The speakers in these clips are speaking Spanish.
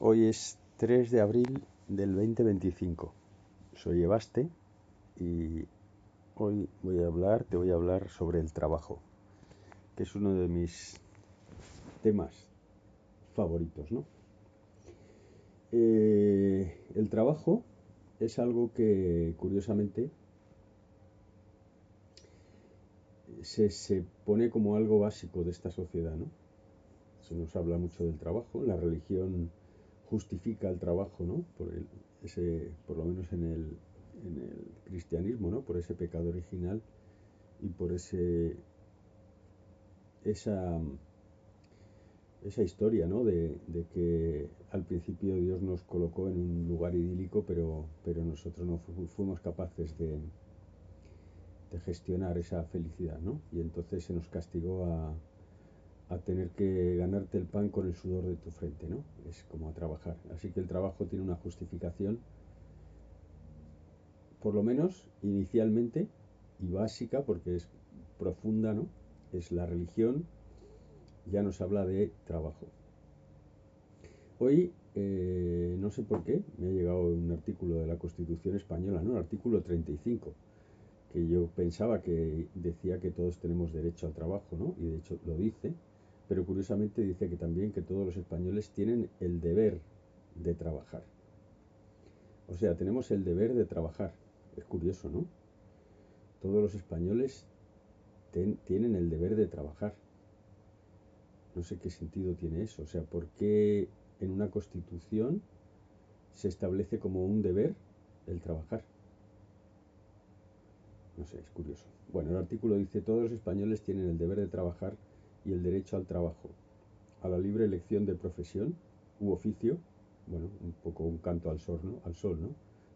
Hoy es 3 de abril del 2025. Soy Ebaste y hoy te voy a hablar sobre el trabajo, que es uno de mis temas favoritos, ¿no? El trabajo es algo que, curiosamente, se pone como algo básico de esta sociedad, ¿no? Se nos habla mucho del trabajo, la religión justifica el trabajo, ¿no? Por lo menos en el cristianismo, ¿no? Por ese pecado original y por esa, esa historia, ¿no? De que al principio Dios nos colocó en un lugar idílico, pero nosotros no fuimos capaces de gestionar esa felicidad, ¿no? Y entonces se nos castigó a tener que ganarte el pan con el sudor de tu frente, ¿no? Es como a trabajar. Así que el trabajo tiene una justificación, por lo menos inicialmente y básica, porque es profunda, ¿no? Es la religión, ya nos habla de trabajo. Hoy, no sé por qué, me ha llegado un artículo de la Constitución española, ¿no? El artículo 35, que yo pensaba que decía que todos tenemos derecho al trabajo, ¿no? Y de hecho lo dice, pero curiosamente dice que también que todos los españoles tienen el deber de trabajar. O sea, tenemos el deber de trabajar. Es curioso, ¿no? Todos los españoles tienen el deber de trabajar. No sé qué sentido tiene eso. O sea, ¿por qué en una constitución se establece como un deber el trabajar? No sé, es curioso. Bueno, el artículo dice, todos los españoles tienen el deber de trabajar y el derecho al trabajo, a la libre elección de profesión u oficio, bueno, un poco un canto al sol, ¿no? Al sol, ¿no?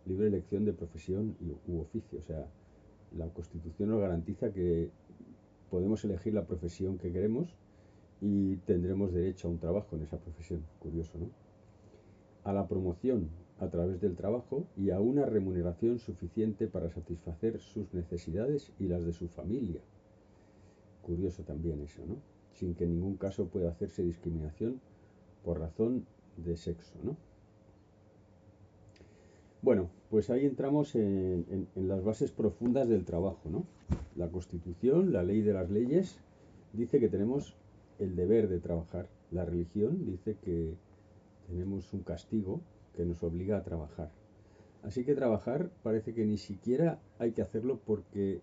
Libre elección de profesión u oficio. O sea, la Constitución nos garantiza que podemos elegir la profesión que queremos y tendremos derecho a un trabajo en esa profesión. Curioso, ¿no? A la promoción a través del trabajo y a una remuneración suficiente para satisfacer sus necesidades y las de su familia. Curioso también eso, ¿no? Sin que en ningún caso pueda hacerse discriminación por razón de sexo, ¿no? Bueno, pues ahí entramos en las bases profundas del trabajo, ¿no? La Constitución, la ley de las leyes, dice que tenemos el deber de trabajar. La religión dice que tenemos un castigo que nos obliga a trabajar. Así que trabajar parece que ni siquiera hay que hacerlo porque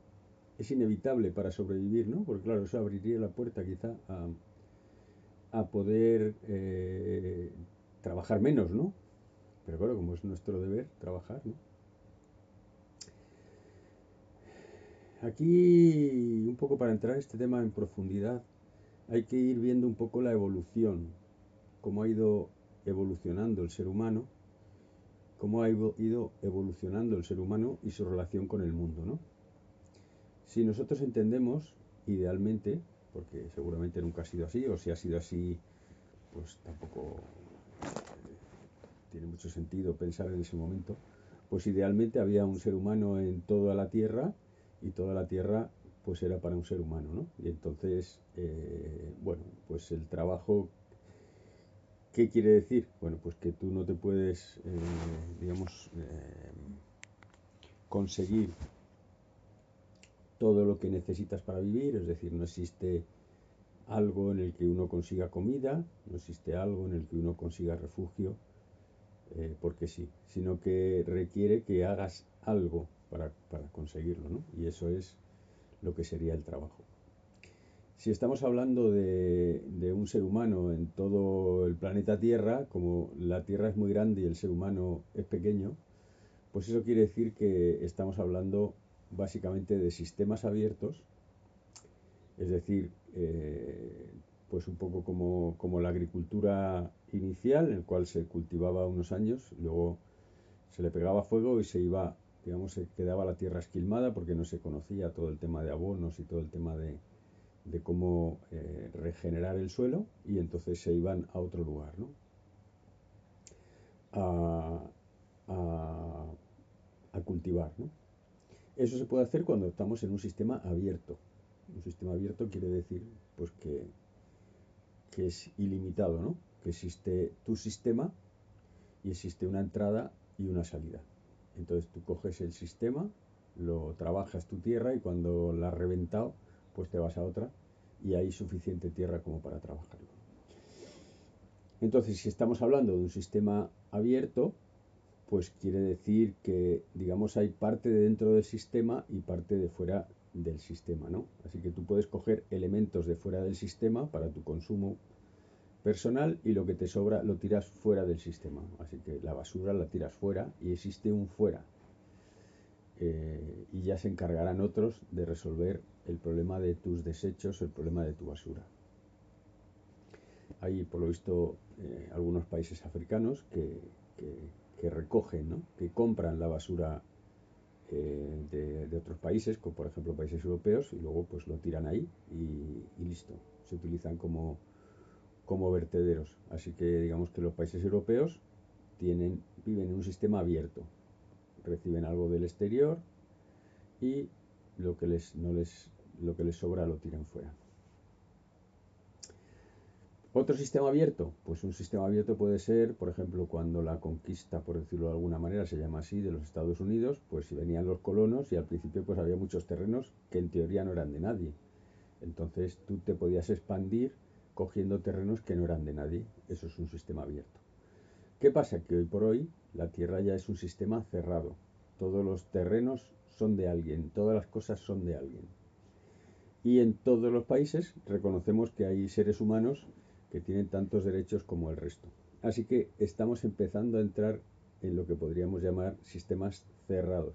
es inevitable para sobrevivir, ¿no? Porque claro, eso abriría la puerta quizá a poder trabajar menos, ¿no? Pero claro, como es nuestro deber trabajar, ¿no? Aquí, un poco para entrar en este tema en profundidad, hay que ir viendo un poco la evolución, cómo ha ido evolucionando el ser humano, cómo ha ido evolucionando el ser humano y su relación con el mundo, ¿no? Si nosotros entendemos, idealmente, porque seguramente nunca ha sido así, o si ha sido así, pues tampoco tiene mucho sentido pensar en ese momento, pues idealmente había un ser humano en toda la Tierra y toda la Tierra pues era para un ser humano, ¿no? Y entonces, bueno, pues el trabajo, ¿qué quiere decir? Bueno, pues que tú no te puedes, digamos, conseguir todo lo que necesitas para vivir, es decir, no existe algo en el que uno consiga comida, no existe algo en el que uno consiga refugio, porque sí, sino que requiere que hagas algo para conseguirlo, ¿no? Y eso es lo que sería el trabajo. Si estamos hablando de un ser humano en todo el planeta Tierra, como la Tierra es muy grande y el ser humano es pequeño, pues eso quiere decir que estamos hablando básicamente de sistemas abiertos, es decir, pues un poco como la agricultura inicial, en el cual se cultivaba unos años, luego se le pegaba fuego y se iba, digamos, se quedaba la tierra esquilmada porque no se conocía todo el tema de abonos y todo el tema de cómo regenerar el suelo y entonces se iban a otro lugar, ¿no? A, a, a cultivar, ¿no? Eso se puede hacer cuando estamos en un sistema abierto. Un sistema abierto quiere decir pues que es ilimitado, ¿no? Que existe tu sistema y existe una entrada y una salida. Entonces tú coges el sistema, lo trabajas tu tierra y cuando la has reventado, pues te vas a otra y hay suficiente tierra como para trabajarlo. Entonces, si estamos hablando de un sistema abierto, pues quiere decir que, digamos, hay parte de dentro del sistema y parte de fuera del sistema, ¿no? Así que tú puedes coger elementos de fuera del sistema para tu consumo personal y lo que te sobra lo tiras fuera del sistema. Así que la basura la tiras fuera y existe un fuera. Y ya se encargarán otros de resolver el problema de tus desechos, el problema de tu basura. Hay, por lo visto, algunos países africanos que recogen, ¿no? Que compran la basura de otros países, como por ejemplo países europeos, y luego pues lo tiran ahí y listo. Se utilizan como vertederos. Así que digamos que los países europeos viven en un sistema abierto. Reciben algo del exterior y lo que lo que les sobra lo tiran fuera. Otro sistema abierto, pues un sistema abierto puede ser, por ejemplo, cuando la conquista, por decirlo de alguna manera, se llama así, de los Estados Unidos, pues si venían los colonos y al principio pues había muchos terrenos que en teoría no eran de nadie. Entonces tú te podías expandir cogiendo terrenos que no eran de nadie. Eso es un sistema abierto. ¿Qué pasa? Que hoy por hoy la Tierra ya es un sistema cerrado. Todos los terrenos son de alguien, todas las cosas son de alguien. Y en todos los países reconocemos que hay seres humanos que tienen tantos derechos como el resto. Así que estamos empezando a entrar en lo que podríamos llamar sistemas cerrados.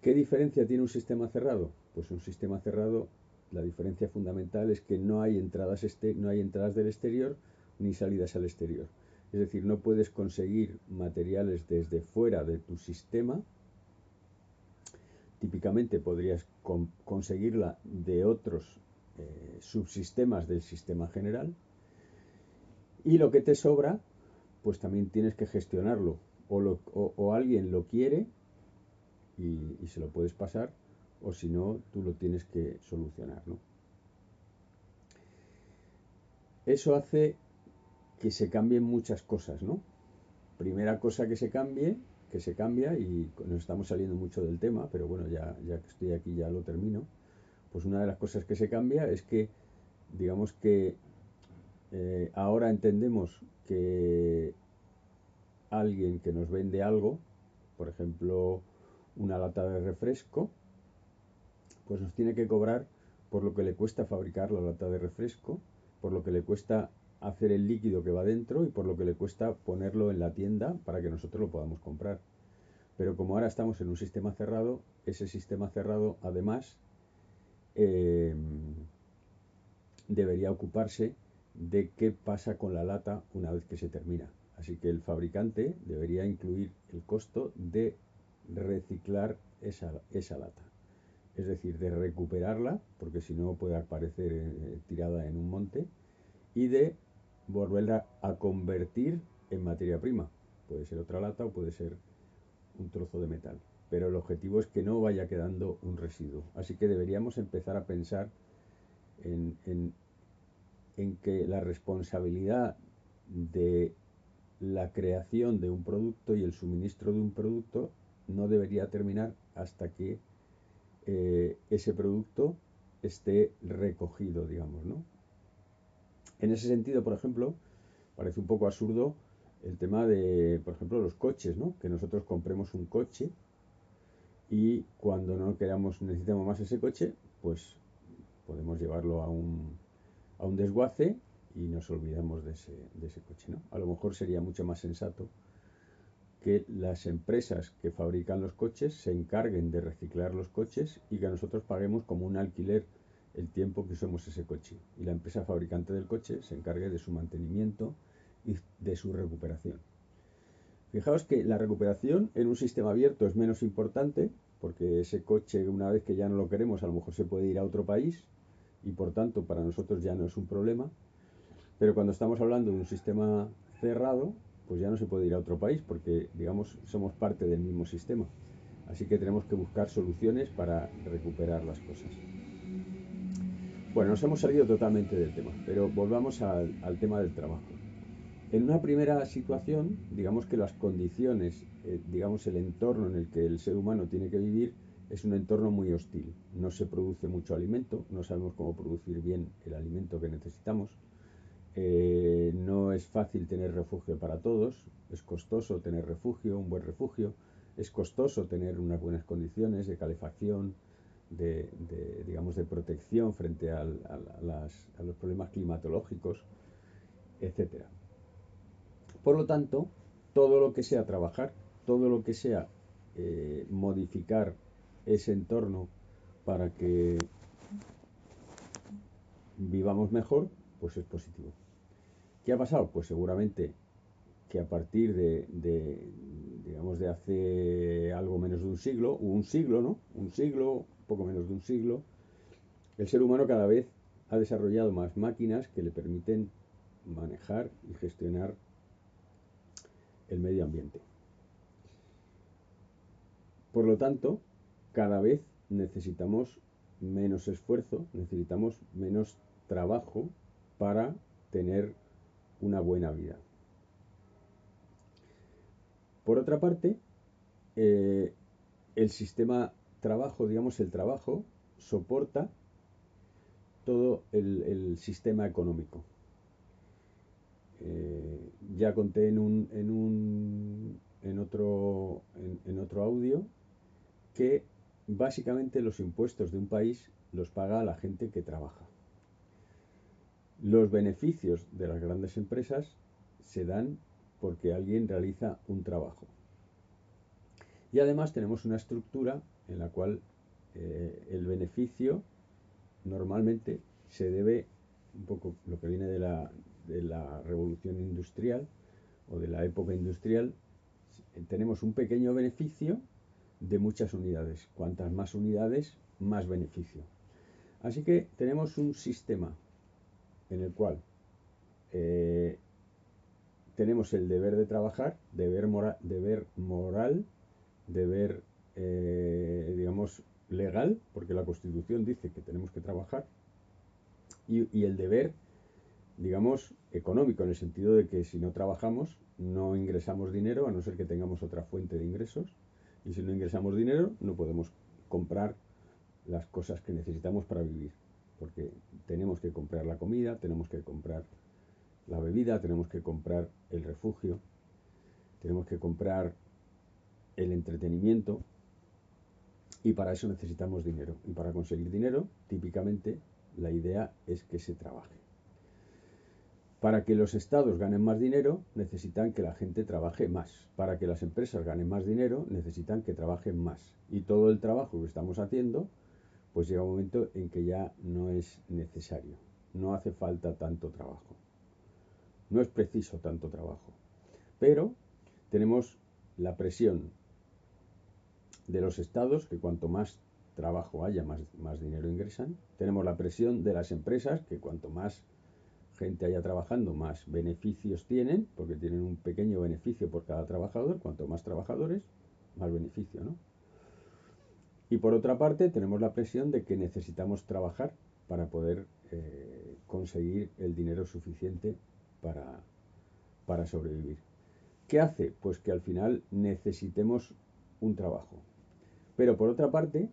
¿Qué diferencia tiene un sistema cerrado? Pues un sistema cerrado, la diferencia fundamental es que no hay entradas del exterior ni salidas al exterior. Es decir, no puedes conseguir materiales desde fuera de tu sistema. Típicamente podrías conseguirla de otros subsistemas del sistema general. Y lo que te sobra, pues también tienes que gestionarlo. O alguien lo quiere y se lo puedes pasar, o si no, tú lo tienes que solucionar, ¿no? Eso hace que se cambien muchas cosas, ¿no? Primera cosa que se cambia, y nos estamos saliendo mucho del tema, pero bueno, ya que estoy aquí ya lo termino, pues una de las cosas que se cambia es que, digamos que ahora entendemos que alguien que nos vende algo, por ejemplo, una lata de refresco, pues nos tiene que cobrar por lo que le cuesta fabricar la lata de refresco, por lo que le cuesta hacer el líquido que va dentro y por lo que le cuesta ponerlo en la tienda para que nosotros lo podamos comprar. Pero como ahora estamos en un sistema cerrado, ese sistema cerrado además eh, debería ocuparse de qué pasa con la lata una vez que se termina. Así que el fabricante debería incluir el costo de reciclar esa lata. Es decir, de recuperarla, porque si no puede aparecer tirada en un monte, y de volverla a convertir en materia prima. Puede ser otra lata o puede ser un trozo de metal. Pero el objetivo es que no vaya quedando un residuo. Así que deberíamos empezar a pensar en que la responsabilidad de la creación de un producto y el suministro de un producto no debería terminar hasta que ese producto esté recogido, digamos, ¿no? En ese sentido, por ejemplo, parece un poco absurdo el tema de, por ejemplo, los coches, ¿no? Que nosotros compremos un coche y cuando no necesitamos más ese coche, pues podemos llevarlo a un desguace y nos olvidamos de ese coche, ¿no? A lo mejor sería mucho más sensato que las empresas que fabrican los coches se encarguen de reciclar los coches y que nosotros paguemos como un alquiler el tiempo que usemos ese coche. Y la empresa fabricante del coche se encargue de su mantenimiento y de su recuperación. Fijaos que la recuperación en un sistema abierto es menos importante, porque ese coche, una vez que ya no lo queremos, a lo mejor se puede ir a otro país y por tanto para nosotros ya no es un problema. Pero cuando estamos hablando de un sistema cerrado, pues ya no se puede ir a otro país porque, digamos, somos parte del mismo sistema. Así que tenemos que buscar soluciones para recuperar las cosas. Bueno, nos hemos salido totalmente del tema, pero volvamos al tema del trabajo. En una primera situación, digamos que las condiciones, digamos el entorno en el que el ser humano tiene que vivir es un entorno muy hostil. No se produce mucho alimento, no sabemos cómo producir bien el alimento que necesitamos. No es fácil tener refugio para todos, es costoso tener refugio, un buen refugio, es costoso tener unas buenas condiciones de calefacción, digamos, de protección frente a los problemas climatológicos, etcétera. Por lo tanto, todo lo que sea trabajar, todo lo que sea modificar ese entorno para que vivamos mejor, pues es positivo. ¿Qué ha pasado? Pues seguramente que a partir digamos, de hace algo menos de un siglo, o un siglo, ¿no? Un siglo, poco menos de un siglo, el ser humano cada vez ha desarrollado más máquinas que le permiten manejar y gestionar el medio ambiente. Por lo tanto, cada vez necesitamos menos esfuerzo, necesitamos menos trabajo para tener una buena vida. Por otra parte, eh, el sistema trabajo, digamos, el trabajo soporta todo el sistema económico. Ya conté en otro audio que básicamente los impuestos de un país los paga la gente que trabaja. Los beneficios de las grandes empresas se dan porque alguien realiza un trabajo. Y además tenemos una estructura en la cual el beneficio normalmente se debe, un poco lo que viene de la revolución industrial o de la época industrial, tenemos un pequeño beneficio de muchas unidades. Cuantas más unidades, más beneficio. Así que tenemos un sistema en el cual eh, tenemos el deber de trabajar, deber moral, deber, digamos, legal, porque la Constitución dice que tenemos que trabajar, y el deber, digamos, económico, en el sentido de que si no trabajamos, no ingresamos dinero, a no ser que tengamos otra fuente de ingresos, y si no ingresamos dinero, no podemos comprar las cosas que necesitamos para vivir, porque tenemos que comprar la comida, tenemos que comprar la bebida, tenemos que comprar el refugio, tenemos que comprar el entretenimiento, y para eso necesitamos dinero. Y para conseguir dinero, típicamente, la idea es que se trabaje. Para que los estados ganen más dinero, necesitan que la gente trabaje más. Para que las empresas ganen más dinero, necesitan que trabajen más. Y todo el trabajo que estamos haciendo, pues llega un momento en que ya no es necesario. No hace falta tanto trabajo. No es preciso tanto trabajo. Pero tenemos la presión de los estados, que cuanto más trabajo haya, más dinero ingresan. Tenemos la presión de las empresas, que cuanto más gente haya trabajando, más beneficios tienen, porque tienen un pequeño beneficio por cada trabajador. Cuanto más trabajadores, más beneficio, ¿no? Y por otra parte, tenemos la presión de que necesitamos trabajar para poder conseguir el dinero suficiente para, para sobrevivir. ¿Qué hace? Pues que al final necesitemos un trabajo. Pero por otra parte,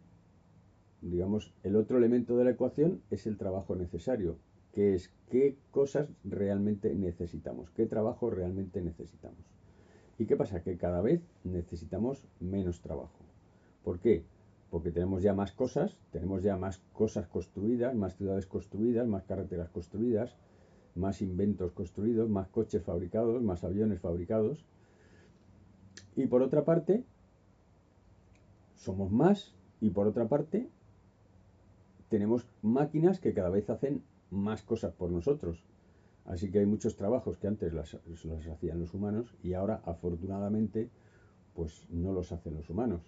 digamos, el otro elemento de la ecuación es el trabajo necesario, que es qué cosas realmente necesitamos, qué trabajo realmente necesitamos. ¿Y qué pasa? Que cada vez necesitamos menos trabajo. ¿Por qué? Porque tenemos ya más cosas construidas, más ciudades construidas, más carreteras construidas, más inventos construidos, más coches fabricados, más aviones fabricados. Y por otra parte, somos más, y por otra parte, tenemos máquinas que cada vez hacen más cosas por nosotros. Así que hay muchos trabajos que antes las hacían los humanos y ahora, afortunadamente, pues no los hacen los humanos.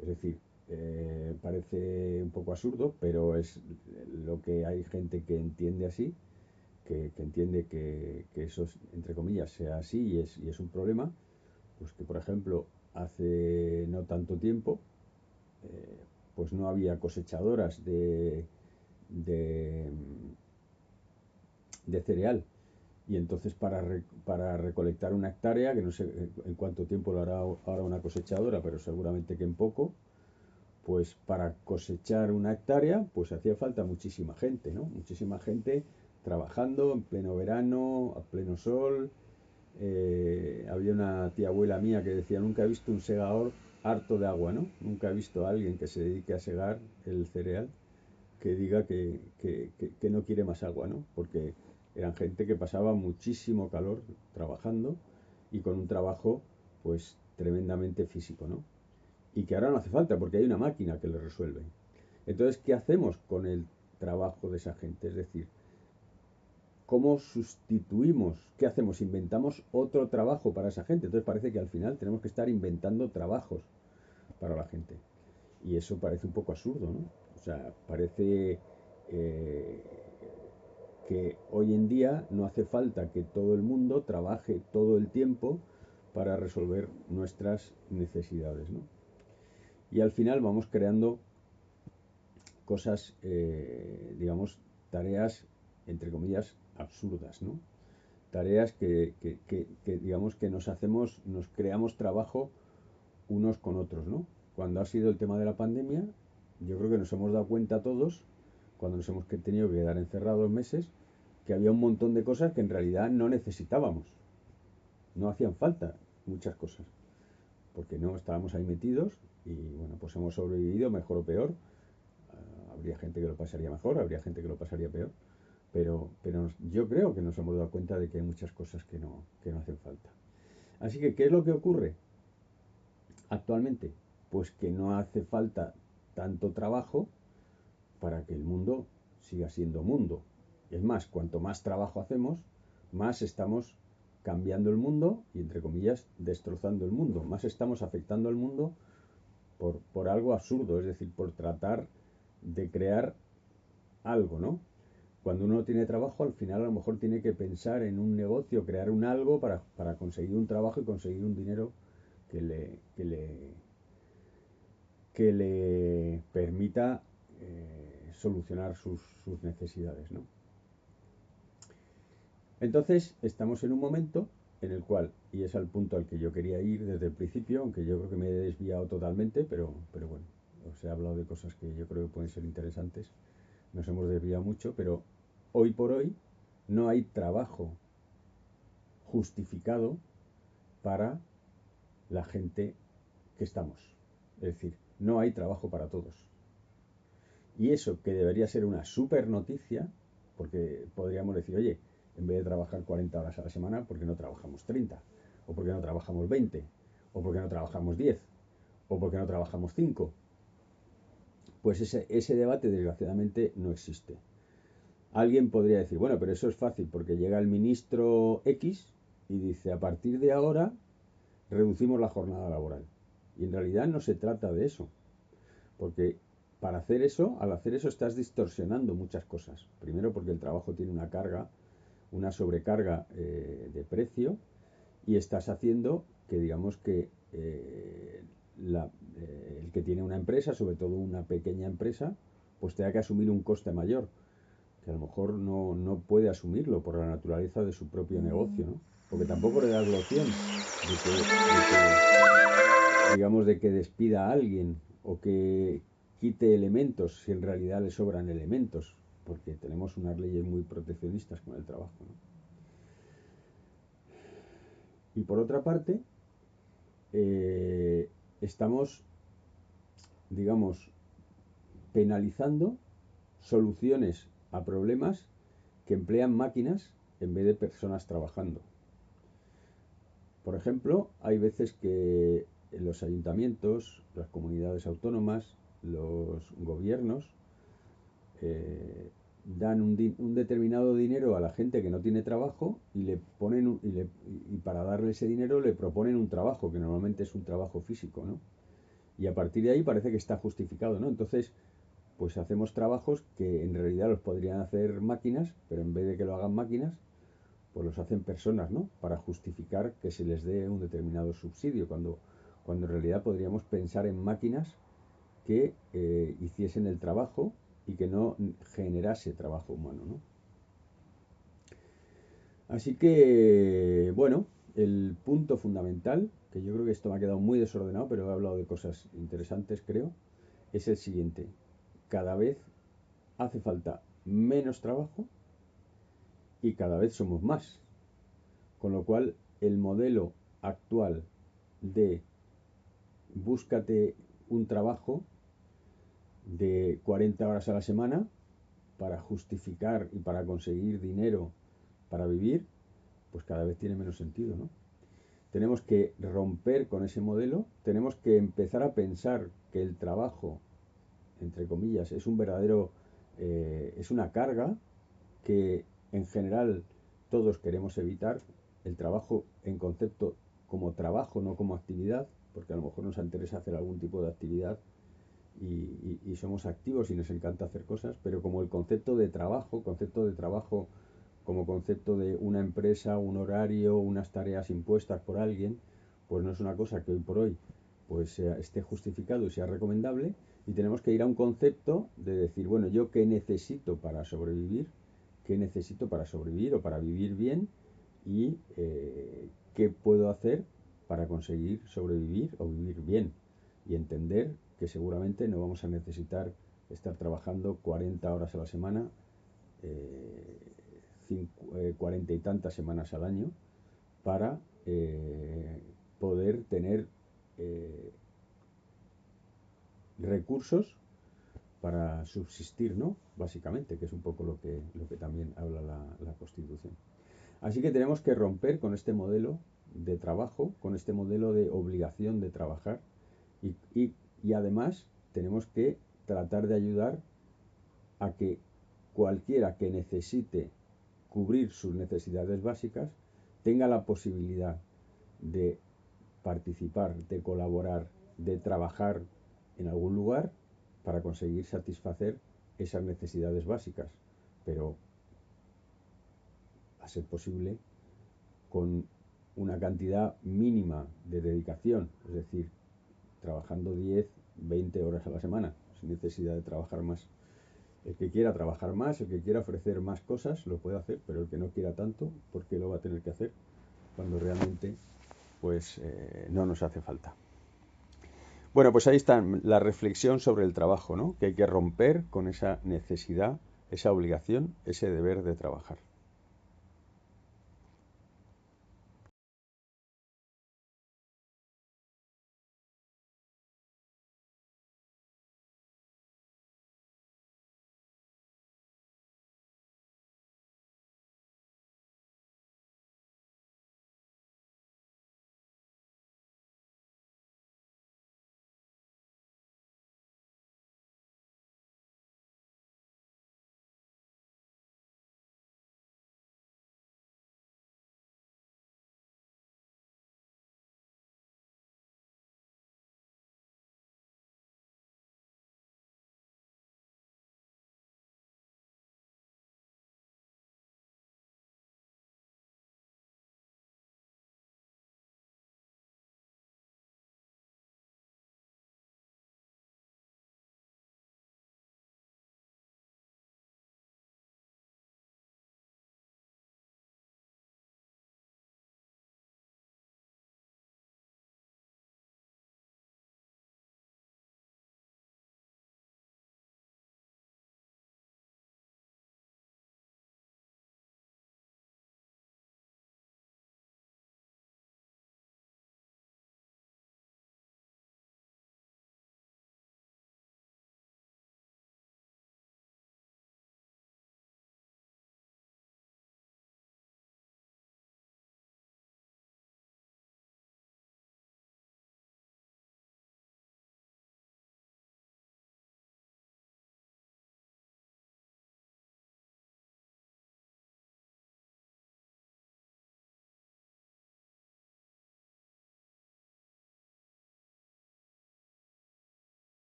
Es decir, parece un poco absurdo, pero es lo que hay gente que entiende así, que entiende que eso, entre comillas, sea así y es un problema. Pues que, por ejemplo, hace no tanto tiempo, pues no había cosechadoras de, de cereal. Y entonces para recolectar una hectárea, que no sé en cuánto tiempo lo hará ahora una cosechadora, pero seguramente que en poco, pues para cosechar una hectárea, pues hacía falta muchísima gente, ¿no? Muchísima gente trabajando en pleno verano, a pleno sol. Había una tía abuela mía que decía, nunca he visto un segador harto de agua, ¿no? Nunca he visto a alguien que se dedique a segar el cereal que diga que no quiere más agua, ¿no? Porque eran gente que pasaba muchísimo calor trabajando y con un trabajo pues tremendamente físico, ¿no? Y que ahora no hace falta porque hay una máquina que le resuelve. Entonces, ¿qué hacemos con el trabajo de esa gente? Es decir, ¿cómo sustituimos? ¿Qué hacemos? Inventamos otro trabajo para esa gente. Entonces parece que al final tenemos que estar inventando trabajos para la gente. Y eso parece un poco absurdo, ¿no? O sea, parece eh, que hoy en día no hace falta que todo el mundo trabaje todo el tiempo para resolver nuestras necesidades, ¿no? Y al final vamos creando cosas, digamos, tareas, entre comillas, absurdas, ¿no? Tareas digamos, que nos creamos trabajo unos con otros, ¿no? Cuando ha sido el tema de la pandemia, yo creo que nos hemos dado cuenta todos, cuando nos hemos tenido que quedar encerrados meses, que había un montón de cosas que en realidad no necesitábamos. No hacían falta muchas cosas, porque no estábamos ahí metidos y bueno, pues hemos sobrevivido mejor o peor. Habría gente que lo pasaría mejor, habría gente que lo pasaría peor, pero yo creo que nos hemos dado cuenta de que hay muchas cosas que no hacen falta. Así que, ¿qué es lo que ocurre actualmente? Pues que no hace falta tanto trabajo para que el mundo siga siendo mundo. Es más, cuanto más trabajo hacemos, más estamos cambiando el mundo y, entre comillas, destrozando el mundo. Más estamos afectando al mundo por algo absurdo, es decir, por tratar de crear algo, ¿no? Cuando uno tiene trabajo, al final a lo mejor tiene que pensar en un negocio, crear un algo para conseguir un trabajo y conseguir un dinero que le, que le, que le permita solucionar sus necesidades, ¿no? Entonces, estamos en un momento en el cual, y es al punto al que yo quería ir desde el principio, aunque yo creo que me he desviado totalmente, pero bueno, os he hablado de cosas que yo creo que pueden ser interesantes. Nos hemos desviado mucho, pero hoy por hoy no hay trabajo justificado para la gente que estamos. Es decir, no hay trabajo para todos. Y eso que debería ser una super noticia, porque podríamos decir, oye, en vez de trabajar 40 horas a la semana, ¿por qué no trabajamos 30? ¿O por qué no trabajamos 20? ¿O por qué no trabajamos 10? ¿O por qué no trabajamos 5? Pues ese debate desgraciadamente no existe. Alguien podría decir, bueno, pero eso es fácil, porque llega el ministro X y dice, a partir de ahora reducimos la jornada laboral. Y en realidad no se trata de eso, porque para hacer eso, al hacer eso estás distorsionando muchas cosas. Primero porque el trabajo tiene una carga, una sobrecarga de precio y estás haciendo que digamos que el que tiene una empresa, sobre todo una pequeña empresa, pues tenga que asumir un coste mayor, que a lo mejor no puede asumirlo por la naturaleza de su propio negocio, ¿no? Porque tampoco le das la opción digamos, de que despida a alguien o que quite elementos si en realidad le sobran elementos, porque tenemos unas leyes muy proteccionistas con el trabajo, ¿no? Y por otra parte, estamos, digamos, penalizando soluciones a problemas que emplean máquinas en vez de personas trabajando. Por ejemplo, hay veces que los ayuntamientos, las comunidades autónomas, los gobiernos dan un determinado dinero a la gente que no tiene trabajo y le ponen y para darle ese dinero le proponen un trabajo que normalmente es un trabajo físico, ¿no? Y a partir de ahí parece que está justificado, ¿no? Entonces, pues hacemos trabajos que en realidad los podrían hacer máquinas, pero en vez de que lo hagan máquinas, pues los hacen personas, ¿no? Para justificar que se les dé un determinado subsidio, cuando en realidad podríamos pensar en máquinas que hiciesen el trabajo y que no generase trabajo humano, ¿no? Así que, bueno, el punto fundamental, que yo creo que esto me ha quedado muy desordenado, pero he hablado de cosas interesantes, creo, es el siguiente. Cada vez hace falta menos trabajo y cada vez somos más. Con lo cual, el modelo actual de búscate un trabajo de 40 horas a la semana para justificar y para conseguir dinero para vivir, pues cada vez tiene menos sentido, ¿no? Tenemos que romper con ese modelo, tenemos que empezar a pensar que el trabajo, entre comillas, es un verdadero, es una carga que en general todos queremos evitar. El trabajo en concepto como trabajo, no como actividad, porque a lo mejor nos interesa hacer algún tipo de actividad y somos activos y nos encanta hacer cosas, pero como el concepto de trabajo como concepto de una empresa, un horario, unas tareas impuestas por alguien, pues no es una cosa que hoy por hoy pues esté justificado y sea recomendable, y tenemos que ir a un concepto de decir, bueno, yo qué necesito para sobrevivir, qué necesito para sobrevivir o para vivir bien, y qué puedo hacer para conseguir sobrevivir o vivir bien, y entender que seguramente no vamos a necesitar estar trabajando 40 horas a la semana, 40 y tantas semanas al año para poder tener eh, recursos para subsistir, ¿no? Básicamente, que es un poco lo que también habla la Constitución. Así que tenemos que romper con este modelo de trabajo, con este modelo de obligación de trabajar, y además tenemos que tratar de ayudar a que cualquiera que necesite cubrir sus necesidades básicas tenga la posibilidad de participar, de colaborar, de trabajar en algún lugar para conseguir satisfacer esas necesidades básicas, pero a ser posible con una cantidad mínima de dedicación, es decir, trabajando 10, 20 horas a la semana, sin necesidad de trabajar más. El que quiera trabajar más, el que quiera ofrecer más cosas, lo puede hacer, pero el que no quiera tanto, ¿por qué lo va a tener que hacer cuando realmente pues no nos hace falta? Bueno, pues ahí está la reflexión sobre el trabajo, ¿no? Que hay que romper con esa necesidad, esa obligación, ese deber de trabajar.